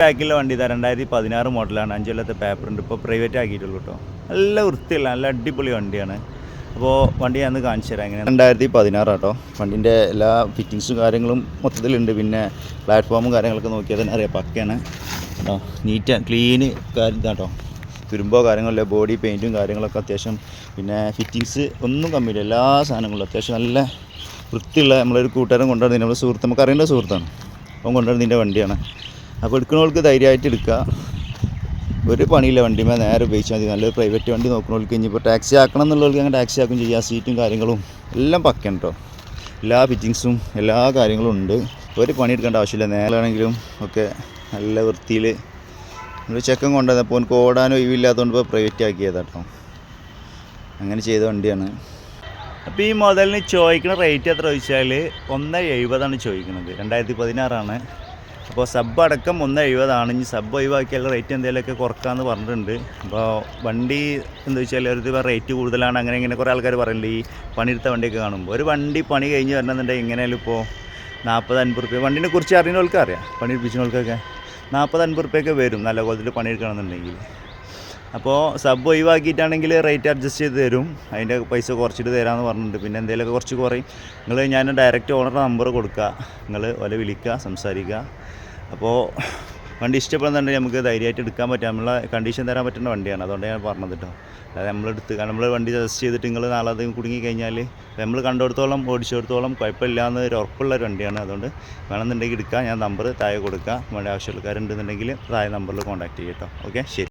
ബാക്കിലെ വണ്ടി ഇതാ 2016 മോഡലാണ്. 5 കൊല്ലത്തെ പേപ്പറുണ്ട്. ഇപ്പോൾ പ്രൈവറ്റ് ആക്കിയിട്ടുള്ളൂ കേട്ടോ. നല്ല വൃത്തിയുള്ള നല്ല അടിപൊളി വണ്ടിയാണ്. അപ്പോൾ വണ്ടി ഞാൻ കാണിച്ചു തരാം. എങ്ങനെ 2016 കേട്ടോ. വണ്ടിൻ്റെ എല്ലാ ഫിറ്റിങ്സും കാര്യങ്ങളും മൊത്തത്തിലുണ്ട്. പിന്നെ പ്ലാറ്റ്ഫോമും കാര്യങ്ങളൊക്കെ നോക്കിയാൽ തന്നെ അറിയാം പക്കയാണ് കേട്ടോ. നീറ്റ് ക്ലീന് കാര്യം കേട്ടോ. തുരുമ്പോ കാര്യങ്ങളില്ല. ബോഡി പെയിൻറ്റും കാര്യങ്ങളൊക്കെ അത്യാവശ്യം. പിന്നെ ഫിറ്റിങ്സ് ഒന്നും കമ്മിയില്ല. എല്ലാ സാധനങ്ങളും അത്യാവശ്യം നല്ല വൃത്തിയുള്ള നമ്മളൊരു കൂട്ടുകാരൻ കൊണ്ടുവരുന്നത് നമ്മുടെ സുഹൃത്ത്, നമുക്ക് അറിയേണ്ട സുഹൃത്താണ്. അവൻ കൊണ്ടുവരുന്നതിൻ്റെ വണ്ടിയാണ്. അപ്പോൾ എടുക്കുന്നവർക്ക് ധൈര്യമായിട്ട് എടുക്കുക. ഒരു പണിയില്ല. വണ്ടിമേ നേരെ ഉപയോഗിച്ചാൽ മതി. നല്ലൊരു പ്രൈവറ്റ് വണ്ടി നോക്കുന്നവർക്ക് ഇനിയിപ്പോൾ ടാക്സി ആക്കണം എന്നുള്ളവർക്ക് അങ്ങനെ ടാക്സി ആക്കും ചെയ്യാം. സീറ്റും കാര്യങ്ങളും എല്ലാം പക്കയാണ് കേട്ടോ. എല്ലാ ഫിറ്റിങ്സും എല്ലാ കാര്യങ്ങളും ഉണ്ട്. ഒരു പണിയെടുക്കേണ്ട ആവശ്യമില്ല. നേരാണെങ്കിലും ഒക്കെ നല്ല വൃത്തിയിൽ ഒരു ചെക്കൻ കൊണ്ടുവന്നപ്പോൾ എനിക്ക് ഓടാനോ ഒഴിവില്ലാത്തതുകൊണ്ട് ഇപ്പോൾ പ്രൈവറ്റ് ആക്കിയതാണ് കേട്ടോ. അങ്ങനെ ചെയ്ത വണ്ടിയാണ്. അപ്പോൾ ഈ മോഡലിന് ചോദിക്കുന്ന റേറ്റ് എത്ര ചോദിച്ചാൽ 170 ചോദിക്കുന്നത്. 2016 അപ്പോൾ സബ് അടക്കം 170. ഇനി സബ് ഒഴിവാക്കിയാൽ റേറ്റ് എന്തെങ്കിലുമൊക്കെ കുറക്കാമെന്ന് പറഞ്ഞിട്ടുണ്ട്. അപ്പോൾ വണ്ടി എന്താ വെച്ചാൽ ഒരു റേറ്റ് കൂടുതലാണ് അങ്ങനെ ഇങ്ങനെ കുറേ ആൾക്കാർ പറയുന്നുണ്ട്. ഈ പണിയെടുത്ത വണ്ടിയൊക്കെ കാണുമ്പോൾ ഒരു വണ്ടി പണി കഴിഞ്ഞ് വരണമെന്നുണ്ടെങ്കിൽ എങ്ങനെയാലും ഇപ്പോൾ 40-50 റുപ്യ വണ്ടീനെ കുറിച്ച് അറിയുന്നവർക്ക് അറിയാം. പണിയെടുപ്പിച്ചവൾക്കൊക്കെ 40-50 റുപ്യൊക്കെ വരും നല്ല കോലത്തിൽ പണിയെടുക്കണമെന്നുണ്ടെങ്കിൽ. അപ്പോൾ സബ് ഒഴിവാക്കിയിട്ടാണെങ്കിൽ റേറ്റ് അഡ്ജസ്റ്റ് ചെയ്ത് തരും. അതിൻ്റെ പൈസ കുറച്ചിട്ട് തരാമെന്ന് പറഞ്ഞിട്ടുണ്ട്. പിന്നെ എന്തെങ്കിലുമൊക്കെ കുറച്ച് കുറയും. ഞാൻ ഡയറക്റ്റ് ഓണറുടെ നമ്പർ കൊടുക്കുക, നിങ്ങൾ ഓലെ വിളിക്കുക, സംസാരിക്കുക. അപ്പോൾ വണ്ടി ഇഷ്ടപ്പെടുന്നുണ്ടെങ്കിൽ നമുക്ക് ധൈര്യമായിട്ട് എടുക്കാൻ പറ്റും. നമ്മളെ കണ്ടീഷൻ തരാൻ പറ്റുന്ന വണ്ടിയാണ്. അതുകൊണ്ട് ഞാൻ പറഞ്ഞത് കേട്ടോ. അതായത് നമ്മൾ വണ്ടി സജസ്റ്റ് ചെയ്തിട്ട് നിങ്ങൾ നാളെ അത് കുടുങ്ങി കഴിഞ്ഞാൽ നമ്മൾ കണ്ടിടത്തോളം ഓടിച്ചിടത്തോളം കുഴപ്പമില്ലാന്ന് ഒരു ഉറപ്പുള്ളൊരു വണ്ടിയാണ്. അതുകൊണ്ട് വേണമെന്നുണ്ടെങ്കിൽ എടുക്കുക. ഞാൻ നമ്പർ താഴെ കൊടുക്കുക. വേണ്ട ആവശ്യമുള്ളവരുണ്ടെന്നുണ്ടെങ്കിൽ താഴെ നമ്പറിൽ കോൺടാക്ട് ചെയ്യാം കേട്ടോ. ഓക്കെ, ശരി.